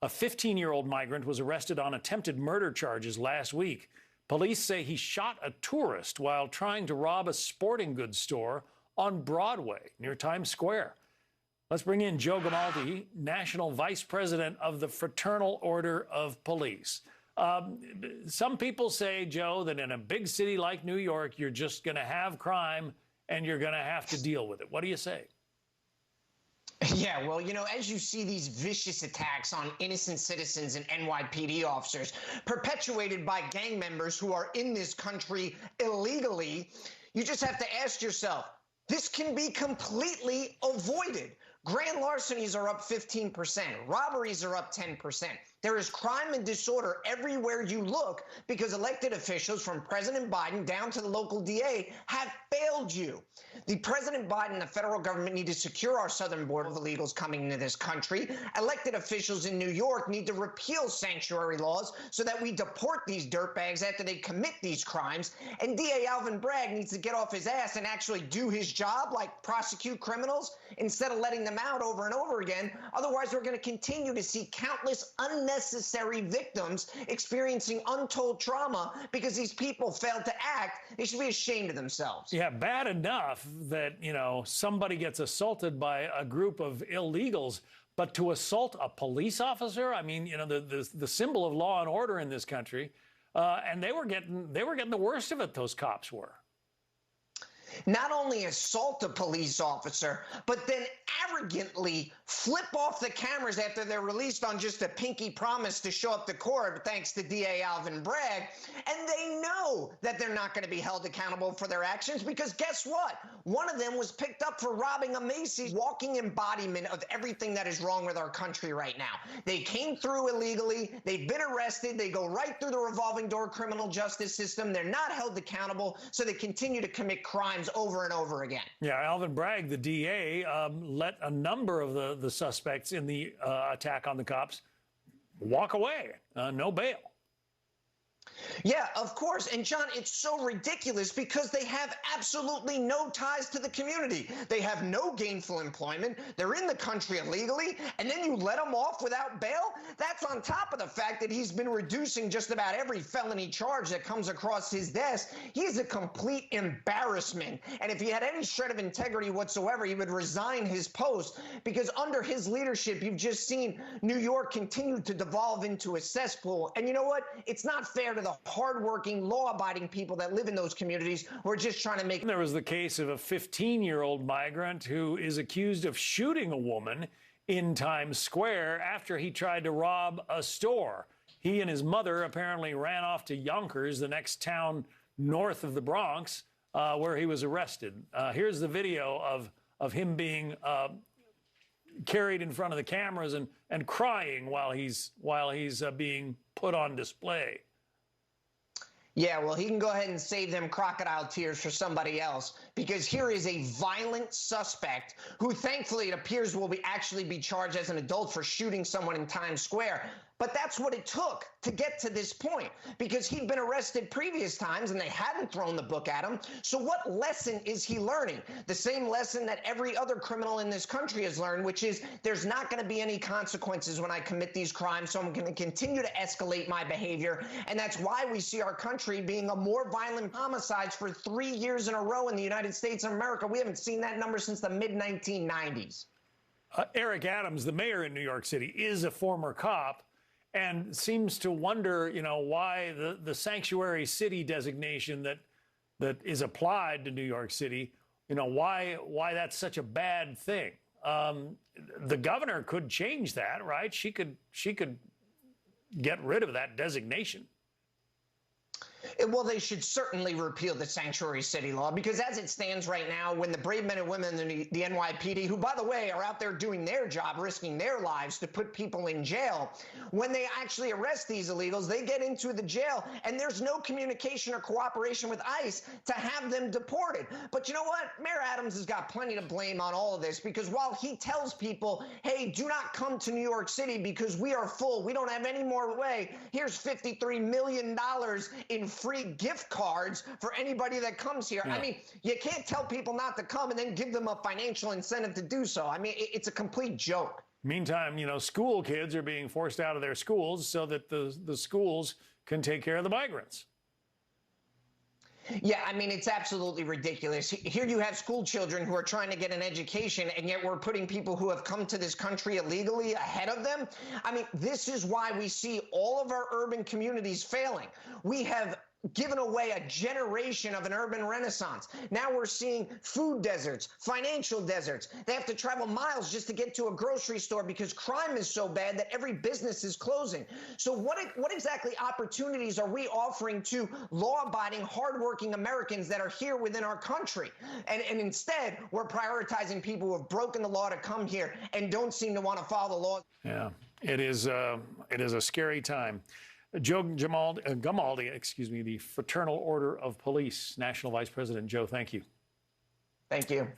A 15-year-old migrant was arrested on attempted murder charges last week. Police say he shot a tourist while trying to rob a sporting goods store on Broadway near Times Square. Let's bring in Joe Gamaldi, National Vice President of the Fraternal Order of Police. Some people say, Joe, that in a big city like New York, you're just going to have crime and you're going to have to deal with it. What do you say? Yeah, well, as you see these vicious attacks on innocent citizens and NYPD officers perpetuated by gang members who are in this country illegally, you just have to ask yourself, this can be completely avoided. Grand larcenies are up 15%. Robberies are up 10%. There is crime and disorder everywhere you look because elected officials from President Biden down to the local DA have failed you. The President Biden and the federal government need to secure our southern border of illegals coming into this country. Elected officials in New York need to repeal sanctuary laws so that we deport these dirtbags after they commit these crimes. And DA Alvin Bragg needs to get off his ass and actually do his job, like prosecute criminals, instead of letting them out over and over again. Otherwise, we're going to continue to see countless unnecessary victims experiencing untold trauma because these people failed to act. They should be ashamed of themselves. Yeah, bad enough that, somebody gets assaulted by a group of illegals, but to assault a police officer? I mean, the symbol of law and order in this country, and they were getting the worst of it, those cops were. Not only assault a police officer, but then arrogantly flip off the cameras after they're released on just a pinky promise to show up to court, thanks to DA Alvin Bragg. And they know that they're not going to be held accountable for their actions because guess what? One of them was picked up for robbing a Macy's, walking embodiment of everything that is wrong with our country right now. They came through illegally. They've been arrested. They go right through the revolving door criminal justice system. They're not held accountable, so they continue to commit crimes over and over again. Yeah, Alvin Bragg, the DA, let a number of the suspects in the attack on the cops walk away, no bail. Yeah, of course. And John, it's so ridiculous because they have absolutely no ties to the community. They have no gainful employment. They're in the country illegally. And then you let them off without bail? That's on top of the fact that he's been reducing just about every felony charge that comes across his desk. He's a complete embarrassment. And if he had any shred of integrity whatsoever, he would resign his post because under his leadership, you've just seen New York continue to devolve into a cesspool. And you know what? It's not fair to the hardworking, law-abiding people that live in those communities who are just trying to make... There was the case of a 15-year-old migrant who is accused of shooting a woman in Times Square after he tried to rob a store. He and his mother apparently ran off to Yonkers, the next town north of the Bronx, where he was arrested. Here's the video of him being carried in front of the cameras and crying while he's being put on display. Yeah, well, he can go ahead and save them crocodile tears for somebody else because here is a violent suspect who thankfully it appears will actually be charged as an adult for shooting someone in Times Square. But that's what it took to get to this point because he'd been arrested previous times and they hadn't thrown the book at him. So what lesson is he learning? The same lesson that every other criminal in this country has learned, which is there's not going to be any consequences when I commit these crimes. So I'm going to continue to escalate my behavior. And that's why we see our country being a more violent homicides for 3 years in a row in the United States of America. We haven't seen that number since the mid-1990s. Eric Adams, the mayor in New York City, is a former cop and seems to wonder, why the sanctuary city designation that is applied to New York City, why that's such a bad thing. The governor could change that, right? She could get rid of that designation. Well, they should certainly repeal the sanctuary city law because as it stands right now, when the brave men and women in the NYPD, who, by the way, are out there doing their job, risking their lives to put people in jail, when they actually arrest these illegals, they get into the jail and there's no communication or cooperation with ICE to have them deported. But you know what? Mayor Adams has got plenty to blame on all of this because while he tells people, hey, do not come to New York City because we are full, we don't have any more way, here's $53 million in free gift cards for anybody that comes here. Yeah. I mean, you can't tell people not to come and then give them a financial incentive to do so. I mean, it's a complete joke. Meantime, school kids are being forced out of their schools so that the schools can take care of the migrants. Yeah, I mean, it's absolutely ridiculous. Here you have school children who are trying to get an education, and yet we're putting people who have come to this country illegally ahead of them. I mean, this is why we see all of our urban communities failing. We have given away a generation of an urban renaissance. Now we're seeing food deserts, financial deserts. They have to travel miles just to get to a grocery store because crime is so bad that every business is closing. So what exactly opportunities are we offering to law-abiding, hardworking Americans that are here within our country? And instead, we're prioritizing people who have broken the law to come here and don't seem to want to follow the law. Yeah, it is a scary time. Joe Gamaldi, the Fraternal Order of Police National Vice President. Joe, thank you. Thank you.